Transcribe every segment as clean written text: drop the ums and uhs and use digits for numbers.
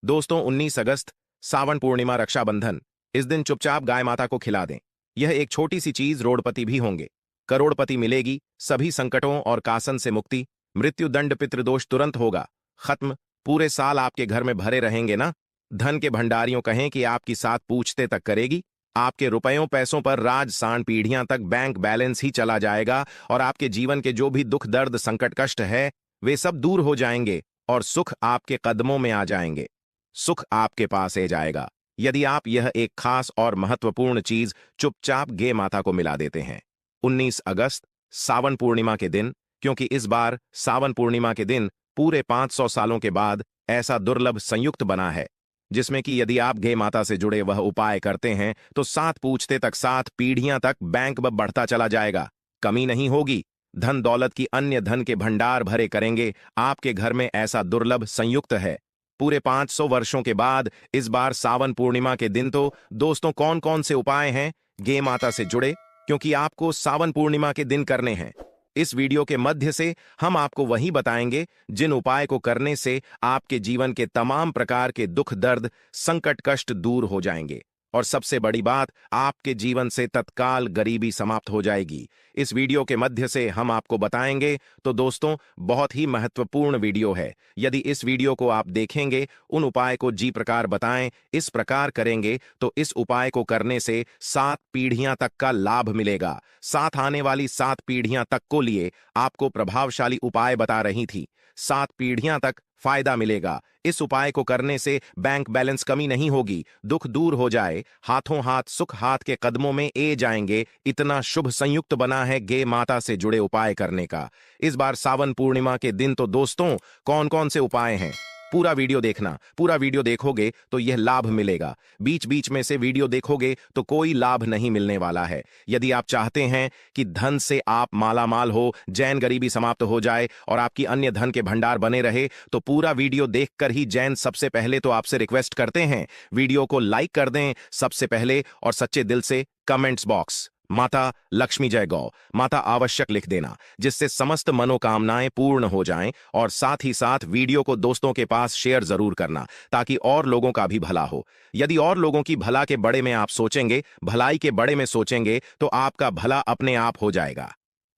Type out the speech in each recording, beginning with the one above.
दोस्तों 19 अगस्त सावन पूर्णिमा रक्षाबंधन। इस दिन चुपचाप गाय माता को खिला दें। यह एक छोटी सी चीज रोडपति भी होंगे, करोड़पति मिलेगी, सभी संकटों और कासन से मुक्ति, मृत्यु दंड पितृदोष तुरंत होगा खत्म। पूरे साल आपके घर में भरे रहेंगे ना। धन के भंडारियों कहें कि आपकी साथ पूछते तक करेगी। आपके रुपयों पैसों पर राज सांड पीढ़ियां तक बैंक बैलेंस ही चला जाएगा और आपके जीवन के जो भी दुख दर्द संकट कष्ट है वे सब दूर हो जाएंगे और सुख आपके कदमों में आ जाएंगे। सुख आपके पास आ जाएगा यदि आप यह एक खास और महत्वपूर्ण चीज चुपचाप गे माता को मिला देते हैं। 19 अगस्त सावन पूर्णिमा के दिन, क्योंकि इस बार सावन पूर्णिमा के दिन पूरे 500 सालों के बाद ऐसा दुर्लभ संयुक्त बना है जिसमें कि यदि आप गे माता से जुड़े वह उपाय करते हैं तो 7 पूछते तक 7 पीढ़ियां तक बैंक बढ़ता चला जाएगा, कमी नहीं होगी। धन दौलत की अन्य धन के भंडार भरे करेंगे। आपके घर में ऐसा दुर्लभ संयुक्त है। पूरे 500 वर्षों के बाद इस बार सावन पूर्णिमा के दिन तो दोस्तों कौन कौन से उपाय हैं गे माता से जुड़े, क्योंकि आपको सावन पूर्णिमा के दिन करने हैं। इस वीडियो के मध्य से हम आपको वही बताएंगे जिन उपाय को करने से आपके जीवन के तमाम प्रकार के दुख दर्द संकट कष्ट दूर हो जाएंगे और सबसे बड़ी बात, आपके जीवन से तत्काल गरीबी समाप्त हो जाएगी। इस वीडियो के मध्य से हम आपको बताएंगे। तो दोस्तों बहुत ही महत्वपूर्ण वीडियो है। यदि इस वीडियो को आप देखेंगे, उन उपाय को जी प्रकार बताएं, इस प्रकार करेंगे तो इस उपाय को करने से 7 पीढ़ियां तक का लाभ मिलेगा। साथ आने वाली 7 पीढ़ियां तक को लिए आपको प्रभावशाली उपाय बता रही थी। 7 पीढ़ियां तक फायदा मिलेगा। इस उपाय को करने से बैंक बैलेंस कमी नहीं होगी, दुख दूर हो जाए, हाथों हाथ सुख हाथ के कदमों में ए जाएंगे। इतना शुभ संयुक्त बना है गे माता से जुड़े उपाय करने का। इस बार सावन पूर्णिमा के दिन तो दोस्तों कौन कौन से उपाय हैं, पूरा वीडियो देखना। पूरा वीडियो देखोगे तो यह लाभ मिलेगा, बीच बीच में से वीडियो देखोगे तो कोई लाभ नहीं मिलने वाला है। यदि आप चाहते हैं कि धन से आप मालामाल हो, जैन गरीबी समाप्त हो जाए और आपकी अन्य धन के भंडार बने रहे, तो पूरा वीडियो देखकर ही जैन सबसे पहले तो आपसे रिक्वेस्ट करते हैं वीडियो को लाइक कर दें सबसे पहले और सच्चे दिल से कमेंट्स बॉक्स माता लक्ष्मी जय गौ माता आवश्यक लिख देना, जिससे समस्त मनोकामनाएं पूर्ण हो जाएं। और साथ ही साथ वीडियो को दोस्तों के पास शेयर जरूर करना ताकि और लोगों का भी भला हो। यदि और लोगों की भला के बड़े में आप सोचेंगे, भलाई के बड़े में सोचेंगे तो आपका भला अपने आप हो जाएगा।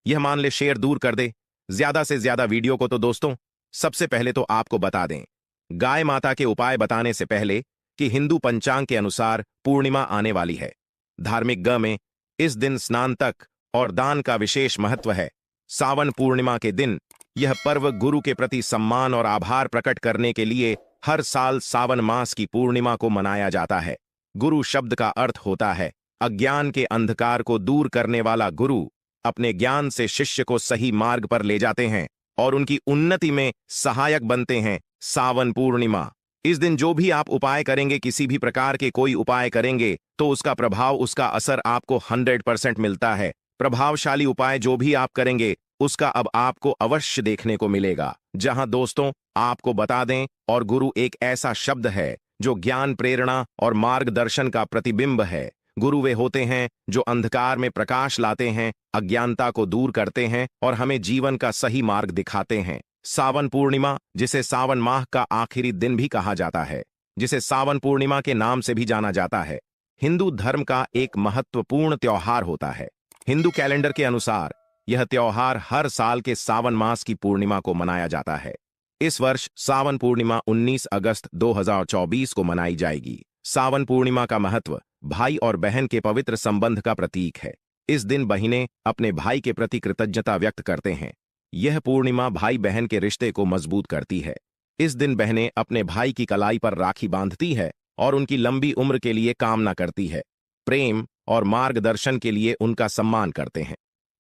यह मान ले शेयर दूर कर दे ज्यादा से ज्यादा वीडियो को। तो दोस्तों सबसे पहले तो आपको बता दें गाय माता के उपाय बताने से पहले कि हिंदू पंचांग के अनुसार पूर्णिमा आने वाली है। धार्मिक ग में इस दिन स्नान तक और दान का विशेष महत्व है। सावन पूर्णिमा के दिन यह पर्व गुरु के प्रति सम्मान और आभार प्रकट करने के लिए हर साल सावन मास की पूर्णिमा को मनाया जाता है। गुरु शब्द का अर्थ होता है अज्ञान के अंधकार को दूर करने वाला गुरु। अपने ज्ञान से शिष्य को सही मार्ग पर ले जाते हैं और उनकी उन्नति में सहायक बनते हैं। सावन पूर्णिमा इस दिन जो भी आप उपाय करेंगे, किसी भी प्रकार के कोई उपाय करेंगे तो उसका प्रभाव उसका असर आपको 100% मिलता है। प्रभावशाली उपाय जो भी आप करेंगे उसका अब आपको अवश्य देखने को मिलेगा। जहां दोस्तों आपको बता दें, और गुरु एक ऐसा शब्द है जो ज्ञान प्रेरणा और मार्गदर्शन का प्रतिबिंब है। गुरु वे होते हैं जो अंधकार में प्रकाश लाते हैं, अज्ञानता को दूर करते हैं और हमें जीवन का सही मार्ग दिखाते हैं। सावन पूर्णिमा, जिसे सावन माह का आखिरी दिन भी कहा जाता है, जिसे सावन पूर्णिमा के नाम से भी जाना जाता है, हिंदू धर्म का एक महत्वपूर्ण त्योहार होता है। हिंदू कैलेंडर के अनुसार यह त्योहार हर साल के सावन मास की पूर्णिमा को मनाया जाता है। इस वर्ष सावन पूर्णिमा 19 अगस्त 2024 को मनाई जाएगी। सावन पूर्णिमा का महत्व भाई और बहन के पवित्र संबंध का प्रतीक है। इस दिन बहिनें अपने भाई के प्रति कृतज्ञता व्यक्त करते हैं। यह पूर्णिमा भाई बहन के रिश्ते को मजबूत करती है। इस दिन बहनें अपने भाई की कलाई पर राखी बांधती है और उनकी लंबी उम्र के लिए कामना करती है। प्रेम और मार्गदर्शन के लिए उनका सम्मान करते हैं।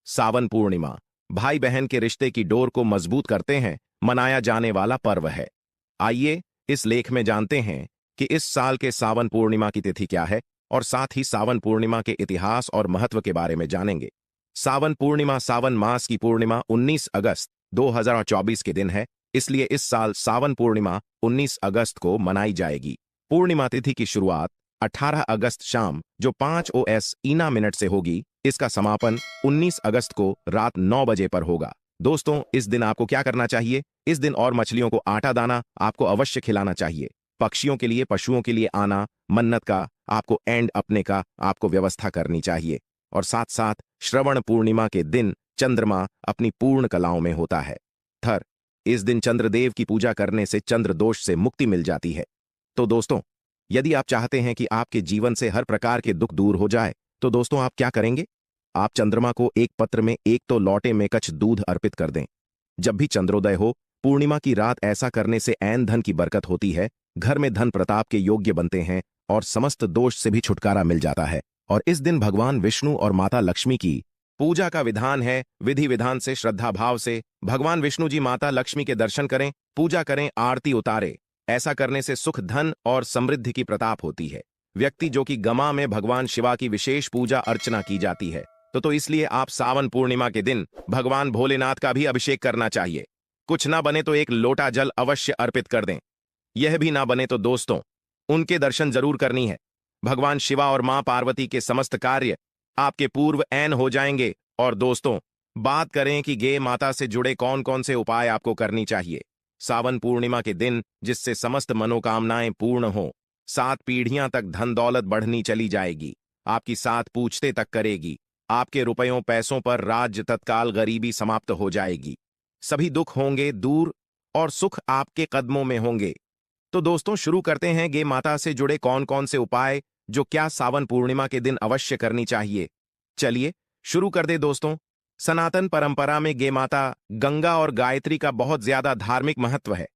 सावन पूर्णिमा भाई बहन के रिश्ते की डोर को मजबूत करते हैं मनाया जाने वाला पर्व है। आइए इस लेख में जानते हैं कि इस साल के सावन पूर्णिमा की तिथि क्या है और साथ ही सावन पूर्णिमा के इतिहास और महत्व के बारे में जानेंगे। सावन पूर्णिमा सावन मास की पूर्णिमा 19 अगस्त 2024 के दिन है, इसलिए इस साल सावन पूर्णिमा 19 अगस्त को मनाई जाएगी। पूर्णिमा तिथि की शुरुआत 18 अगस्त शाम जो 5 OS ईना मिनट से होगी। इसका समापन 19 अगस्त को रात 9 बजे पर होगा। दोस्तों इस दिन आपको क्या करना चाहिए? इस दिन और मछलियों को आटा दाना आपको अवश्य खिलाना चाहिए। पक्षियों के लिए, पशुओं के लिए आना, मन्नत का आपको एंड अपने का आपको व्यवस्था करनी चाहिए। और साथ साथ श्रवण पूर्णिमा के दिन चंद्रमा अपनी पूर्ण कलाओं में होता है। थर इस दिन चंद्रदेव की पूजा करने से चंद्र दोष से मुक्ति मिल जाती है। तो दोस्तों, यदि आप चाहते हैं कि आपके जीवन से हर प्रकार के दुख दूर हो जाए, तो दोस्तों आप क्या करेंगे? आप चंद्रमा को एक पत्र में एक तो लौटे में कच्छ दूध अर्पित कर दें। जब भी चंद्रोदय हो, पूर्णिमा की रात ऐसा करने से ऐन धन की बरकत होती है, घर में धन प्रताप के योग्य बनते हैं और समस्त दोष से भी छुटकारा मिल जाता है। और इस दिन भगवान विष्णु और माता लक्ष्मी की पूजा का विधान है। विधि विधान से, श्रद्धा भाव से भगवान विष्णु जी, माता लक्ष्मी के दर्शन करें, पूजा करें, आरती उतारे। ऐसा करने से सुख, धन और समृद्धि की प्रताप होती है। व्यक्ति जो कि गमा में भगवान शिवा की विशेष पूजा अर्चना की जाती है, तो इसलिए आप सावन पूर्णिमा के दिन भगवान भोलेनाथ का भी अभिषेक करना चाहिए। कुछ ना बने तो एक लोटा जल अवश्य अर्पित कर दें। यह भी ना बने तो दोस्तों उनके दर्शन जरूर करनी है। भगवान शिवा और मां पार्वती के समस्त कार्य आपके पूर्व ऐन हो जाएंगे। और दोस्तों, बात करें कि गे माता से जुड़े कौन कौन से उपाय आपको करनी चाहिए सावन पूर्णिमा के दिन, जिससे समस्त मनोकामनाएं पूर्ण हो, 7 पीढ़ियां तक धन दौलत बढ़नी चली जाएगी, आपकी 7 पूछते तक करेगी, आपके रुपयों पैसों पर राज्य, तत्काल गरीबी समाप्त हो जाएगी, सभी दुख होंगे दूर और सुख आपके कदमों में होंगे। तो दोस्तों, शुरू करते हैं गे माता से जुड़े कौन कौन से उपाय जो क्या सावन पूर्णिमा के दिन अवश्य करनी चाहिए। चलिए शुरू कर दे दोस्तों। सनातन परंपरा में गे माता, गंगा और गायत्री का बहुत ज्यादा धार्मिक महत्व है।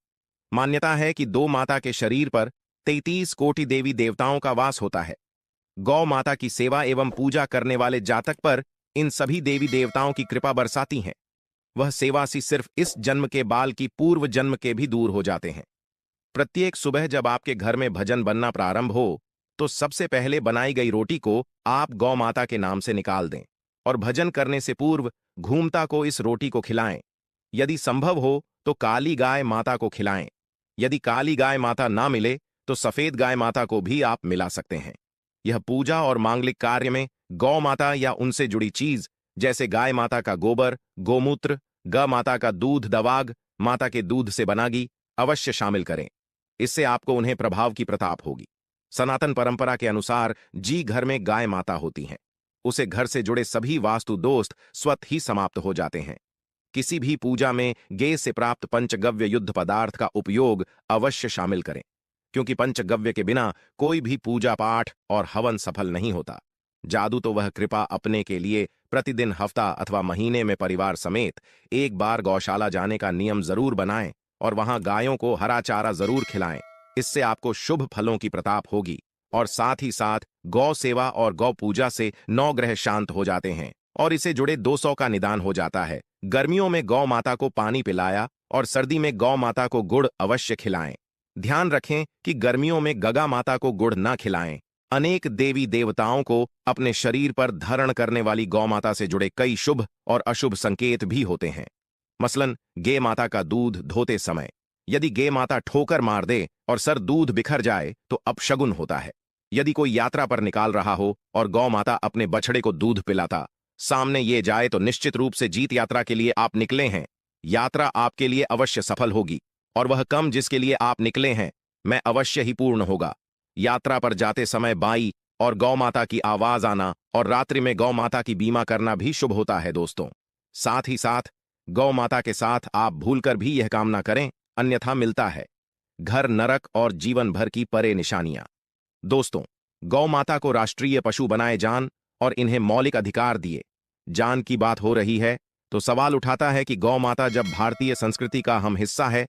मान्यता है कि 2 माता के शरीर पर 33 कोटि देवी देवताओं का वास होता है। गौ माता की सेवा एवं पूजा करने वाले जातक पर इन सभी देवी देवताओं की कृपा बरसाती हैं। वह सेवा से सिर्फ इस जन्म के बाल की पूर्व जन्म के भी दूर हो जाते हैं। प्रत्येक सुबह जब आपके घर में भजन बनना प्रारंभ हो, तो सबसे पहले बनाई गई रोटी को आप गौ माता के नाम से निकाल दें और भजन करने से पूर्व घूमता को इस रोटी को खिलाएं। यदि संभव हो तो काली गाय माता को खिलाएं। यदि काली गाय माता ना मिले तो सफेद गाय माता को भी आप मिला सकते हैं। यह पूजा और मांगलिक कार्य में गौ माता या उनसे जुड़ी चीज जैसे गाय माता का गोबर, गोमूत्र, ग माता का दूध, दवाग माता के दूध से बना घी अवश्य शामिल करें। इससे आपको उन्हें प्रभाव की प्रताप होगी। सनातन परंपरा के अनुसार जी घर में गाय माता होती हैं, उसे घर से जुड़े सभी वास्तु दोस्त स्वतः ही समाप्त हो जाते हैं। किसी भी पूजा में गे से प्राप्त पंचगव्य युद्ध पदार्थ का उपयोग अवश्य शामिल करें, क्योंकि पंचगव्य के बिना कोई भी पूजा पाठ और हवन सफल नहीं होता। जादू तो वह कृपा अपने के लिए प्रतिदिन, हफ्ता अथवा महीने में परिवार समेत एक बार गौशाला जाने का नियम जरूर बनाएं और वहां गायों को हरा चारा जरूर खिलाएं। इससे आपको शुभ फलों की प्रताप होगी और साथ ही साथ गौ सेवा और गौ पूजा से 9 ग्रह शांत हो जाते हैं और इसे जुड़े 200 का निदान हो जाता है। गर्मियों में गौ माता को पानी पिलाया और सर्दी में गौ माता को गुड़ अवश्य खिलाएं। ध्यान रखें कि गर्मियों में गगा माता को गुड़ न खिलाएं। अनेक देवी देवताओं को अपने शरीर पर धारण करने वाली गौ माता से जुड़े कई शुभ और अशुभ संकेत भी होते हैं। मसलन गे माता का दूध धोते समय यदि गे माता ठोकर मार दे और सर दूध बिखर जाए तो अपशगुन होता है। यदि कोई यात्रा पर निकाल रहा हो और गौ माता अपने बछड़े को दूध पिलाता सामने ये जाए तो निश्चित रूप से जीत यात्रा के लिए आप निकले हैं। यात्रा आपके लिए अवश्य सफल होगी और वह कम जिसके लिए आप निकले हैं मैं अवश्य ही पूर्ण होगा। यात्रा पर जाते समय बाई और गौ माता की आवाज आना और रात्रि में गौ माता की बीमा करना भी शुभ होता है दोस्तों। साथ ही साथ गौ माता के साथ आप भूलकर भी यह काम ना करें, अन्यथा मिलता है घर नरक और जीवन भर की परे निशानियां। दोस्तों, गौ माता को राष्ट्रीय पशु बनाए जान और इन्हें मौलिक अधिकार दिए जान की बात हो रही है तो सवाल उठाता है कि गौ माता जब भारतीय संस्कृति का हम हिस्सा है,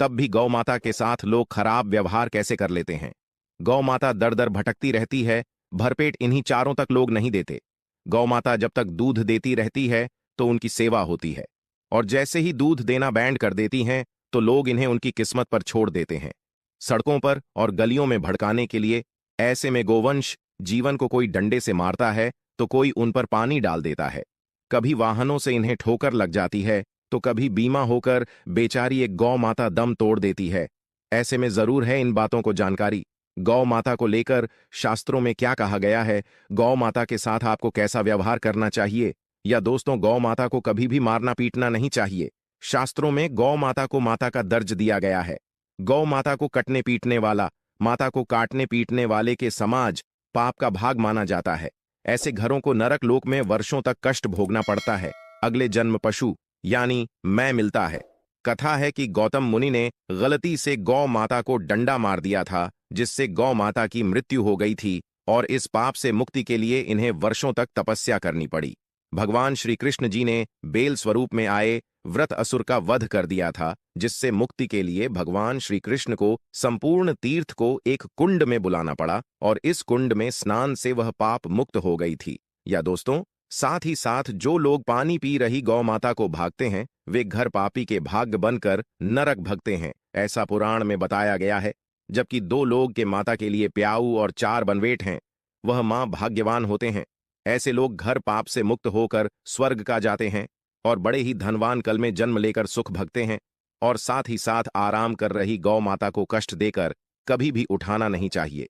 तब भी गौ माता के साथ लोग खराब व्यवहार कैसे कर लेते हैं। गौ माता दर दर भटकती रहती है, भरपेट इन्हीं चारों तक लोग नहीं देते। गौ माता जब तक दूध देती रहती है तो उनकी सेवा होती है और जैसे ही दूध देना बैंड कर देती हैं तो लोग इन्हें उनकी किस्मत पर छोड़ देते हैं, सड़कों पर और गलियों में भड़काने के लिए। ऐसे में गोवंश जीवन को कोई डंडे से मारता है तो कोई उन पर पानी डाल देता है। कभी वाहनों से इन्हें ठोकर लग जाती है तो कभी बीमा होकर बेचारी एक गौ माता दम तोड़ देती है। ऐसे में जरूर है इन बातों को जानकारी। गौ माता को लेकर शास्त्रों में क्या कहा गया है, गौ माता के साथ आपको कैसा व्यवहार करना चाहिए। या दोस्तों, गौ माता को कभी भी मारना पीटना नहीं चाहिए। शास्त्रों में गौ माता को माता का दर्ज दिया गया है। गौ माता को कटने पीटने वाला, माता को काटने पीटने वाले के समाज पाप का भाग माना जाता है। ऐसे घरों को नरक लोक में वर्षों तक कष्ट भोगना पड़ता है। अगले जन्म पशु यानी मैं मिलता है। कथा है कि गौतम मुनि ने गलती से गौ माता को डंडा मार दिया था, जिससे गौ माता की मृत्यु हो गई थी और इस पाप से मुक्ति के लिए इन्हें वर्षों तक तपस्या करनी पड़ी। भगवान श्री कृष्ण जी ने बेल स्वरूप में आए व्रत असुर का वध कर दिया था, जिससे मुक्ति के लिए भगवान श्री कृष्ण को संपूर्ण तीर्थ को एक कुंड में बुलाना पड़ा और इस कुंड में स्नान से वह पाप मुक्त हो गई थी। या दोस्तों, साथ ही साथ जो लोग पानी पी रही गौ माता को भागते हैं, वे घर पापी के भाग्य बनकर नरक भगते हैं, ऐसा पुराण में बताया गया है। जबकि 2 लोग के माता के लिए प्याऊ और 4 बनवेट हैं, वह मां भाग्यवान होते हैं। ऐसे लोग घर पाप से मुक्त होकर स्वर्ग का जाते हैं और बड़े ही धनवान कल में जन्म लेकर सुख भगते हैं। और साथ ही साथ आराम कर रही गौ माता को कष्ट देकर कभी भी उठाना नहीं चाहिए।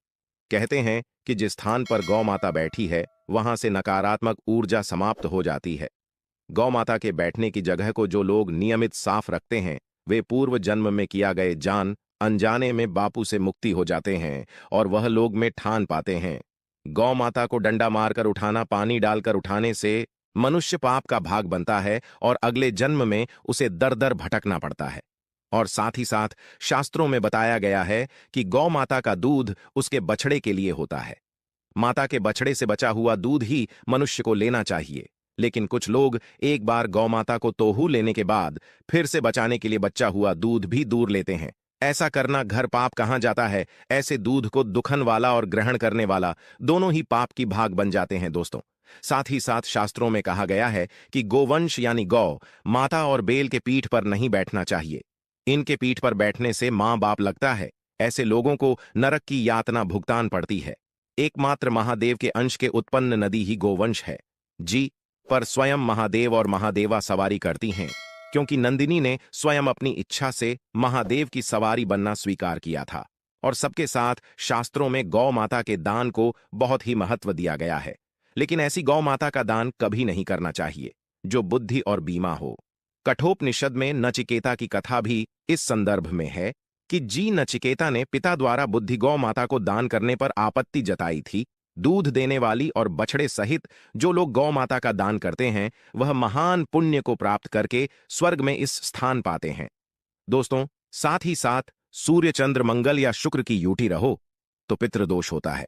कहते हैं कि जिस स्थान पर गौ माता बैठी है, वहां से नकारात्मक ऊर्जा समाप्त हो जाती है। गौ माता के बैठने की जगह को जो लोग नियमित साफ रखते हैं, वे पूर्व जन्म में किया गए जान अनजाने में बापू से मुक्ति हो जाते हैं और वह लोग में ठान पाते हैं। गौ माता को डंडा मारकर उठाना, पानी डालकर उठाने से मनुष्य पाप का भाग बनता है और अगले जन्म में उसे दर दर भटकना पड़ता है। और साथ ही साथ शास्त्रों में बताया गया है कि गौ माता का दूध उसके बछड़े के लिए होता है। माता के बछड़े से बचा हुआ दूध ही मनुष्य को लेना चाहिए। लेकिन कुछ लोग एक बार गौ माता को तोहू लेने के बाद फिर से बचाने के लिए बचा हुआ दूध भी दूर लेते हैं। ऐसा करना घर पाप कहाँ जाता है। ऐसे दूध को दुखन वाला और ग्रहण करने वाला दोनों ही पाप की भाग बन जाते हैं दोस्तों। साथ ही साथ शास्त्रों में कहा गया है कि गोवंश यानी गौ माता और बेल के पीठ पर नहीं बैठना चाहिए। इनके पीठ पर बैठने से मां बाप लगता है। ऐसे लोगों को नरक की यातना भुगतान पड़ती है। एकमात्र महादेव के अंश के उत्पन्न नदी ही गोवंश है जी, पर स्वयं महादेव और महादेवा सवारी करती हैं, क्योंकि नंदिनी ने स्वयं अपनी इच्छा से महादेव की सवारी बनना स्वीकार किया था। और सबके साथ शास्त्रों में गौ माता के दान को बहुत ही महत्व दिया गया है। लेकिन ऐसी गौ माता का दान कभी नहीं करना चाहिए जो बुद्धि और बीमा हो। कठोपनिषद में नचिकेता की कथा भी इस संदर्भ में है कि जी नचिकेता ने पिता द्वारा बुद्धि गौ माता को दान करने पर आपत्ति जताई थी। दूध देने वाली और बछड़े सहित जो लोग गौ माता का दान करते हैं, वह महान पुण्य को प्राप्त करके स्वर्ग में इस स्थान पाते हैं। दोस्तों, साथ ही साथ सूर्य चंद्र मंगल या शुक्र की यूटी रहो तो पितृदोष होता है।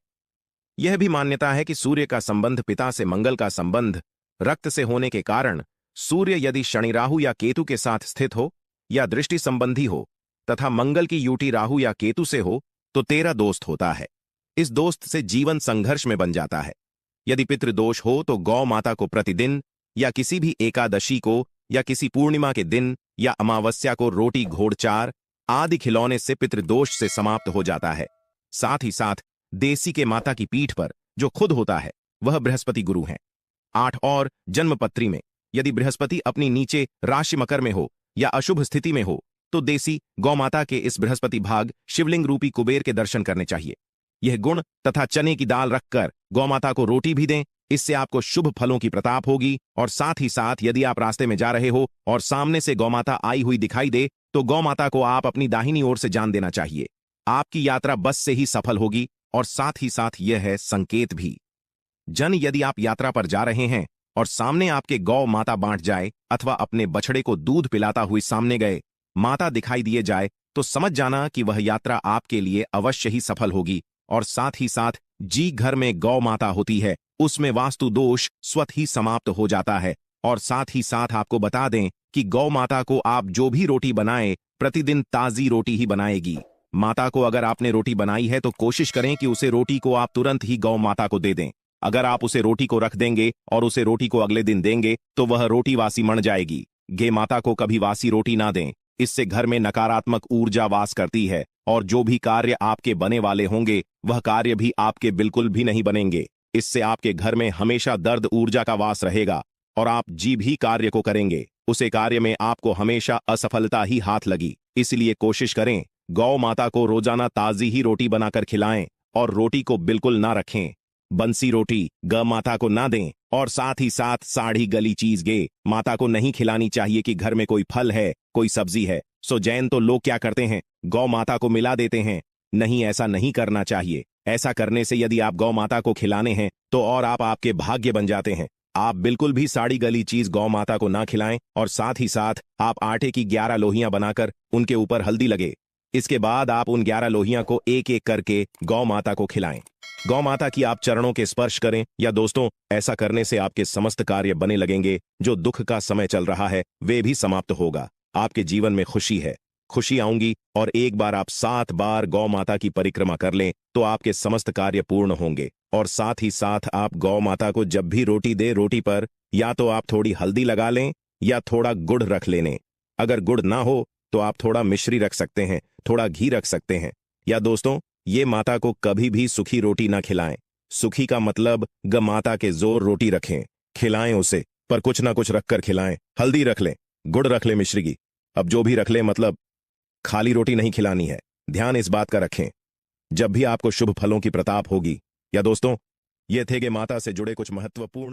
यह भी मान्यता है कि सूर्य का संबंध पिता से, मंगल का संबंध रक्त से होने के कारण सूर्य यदि शनि राहु या केतु के साथ स्थित हो या दृष्टि संबंधी हो तथा मंगल की यूटी राहु या केतु से हो तो तेरा दोस्त होता है। इस दोस्त से जीवन संघर्ष में बन जाता है। यदि पितृदोष हो तो गौ माता को प्रतिदिन या किसी भी एकादशी को या किसी पूर्णिमा के दिन या अमावस्या को रोटी, घोड़चार आदि खिलौने से पितृदोष से समाप्त हो जाता है। साथ ही साथ देसी के माता की पीठ पर जो खुद होता है वह बृहस्पति गुरु हैं। 8 और जन्मपत्री में यदि बृहस्पति अपनी नीचे राशि मकर में हो या अशुभ स्थिति में हो तो देसी गौ माता के इस बृहस्पति भाग शिवलिंग रूपी कुबेर के दर्शन करने चाहिए। यह गुण तथा चने की दाल रखकर गौ माता को रोटी भी दें। इससे आपको शुभ फलों की प्रताप होगी। और साथ ही साथ यदि आप रास्ते में जा रहे हो और सामने से गौ माता आई हुई दिखाई दे तो गौ माता को आप अपनी दाहिनी ओर से जान देना चाहिए। आपकी यात्रा बस से ही सफल होगी। और साथ ही साथ यह है संकेत भी। यदि आप यात्रा पर जा रहे हैं और सामने आपके गौ माता बांट जाए अथवा अपने बछड़े को दूध पिलाता हुई सामने गए माता दिखाई दिए जाए तो समझ जाना कि वह यात्रा आपके लिए अवश्य ही सफल होगी। और साथ ही साथ जी घर में गौ माता होती है, उसमें वास्तु दोष स्वतः ही समाप्त हो जाता है। और साथ ही साथ आपको बता दें कि गौ माता को आप जो भी रोटी बनाएं प्रतिदिन ताजी रोटी ही बनाएगी। माता को अगर आपने रोटी बनाई है तो कोशिश करें कि उसे रोटी को आप तुरंत ही गौ माता को दे दें। अगर आप उसे रोटी को रख देंगे और उसे रोटी को अगले दिन देंगे तो वह रोटी वासी मर जाएगी। गे माता को कभी वासी रोटी ना दें, इससे घर में नकारात्मक ऊर्जा वास करती है और जो भी कार्य आपके बने वाले होंगे वह कार्य भी आपके बिल्कुल भी नहीं बनेंगे। इससे आपके घर में हमेशा दर्द ऊर्जा का वास रहेगा और आप जी भी कार्य को करेंगे उसे कार्य में आपको हमेशा असफलता ही हाथ लगी। इसलिए कोशिश करें गौ माता को रोजाना ताजी ही रोटी बनाकर खिलाएं और रोटी को बिल्कुल ना रखें। बंसी रोटी गौ माता को ना दें और साथ ही साथ साड़ी गली चीज गे माता को नहीं खिलानी चाहिए कि घर में कोई फल है, कोई सब्जी है। सो जैन तो लोग क्या करते हैं, गौ माता को मिला देते हैं। नहीं, ऐसा नहीं करना चाहिए। ऐसा करने से यदि आप गौ माता को खिलाने हैं तो और आप आपके भाग्य बन जाते हैं। आप बिल्कुल भी साड़ी गली चीज गौ माता को ना खिलाएं और साथ ही साथ आप आटे की 11 लोहियां बनाकर उनके ऊपर हल्दी लगे। इसके बाद आप उन 11 लोहियां को एक एक करके गौ माता को खिलाएं। गौ माता की आप चरणों के स्पर्श करें। या दोस्तों, ऐसा करने से आपके समस्त कार्य बने लगेंगे। जो दुख का समय चल रहा है वे भी समाप्त होगा। आपके जीवन में खुशी है, खुशी आऊंगी। और एक बार आप 7 बार गौ माता की परिक्रमा कर लें तो आपके समस्त कार्य पूर्ण होंगे। और साथ ही साथ आप गौ माता को जब भी रोटी दे, रोटी पर या तो आप थोड़ी हल्दी लगा लें या थोड़ा गुड़ रख लें। अगर गुड़ ना हो तो आप थोड़ा मिश्री रख सकते हैं, थोड़ा घी रख सकते हैं। या दोस्तों, ये माता को कभी भी सूखी रोटी ना खिलाएं। सूखी का मतलब ग माता के जोर रोटी रखें, खिलाएं उसे, पर कुछ ना कुछ रखकर खिलाएं। हल्दी रख लें, गुड़ रख लें, मिश्री की, अब जो भी रख लें, मतलब खाली रोटी नहीं खिलानी है। ध्यान इस बात का रखें, जब भी आपको शुभ फलों की प्रताप होगी। या दोस्तों, ये थे कि माता से जुड़े कुछ महत्वपूर्ण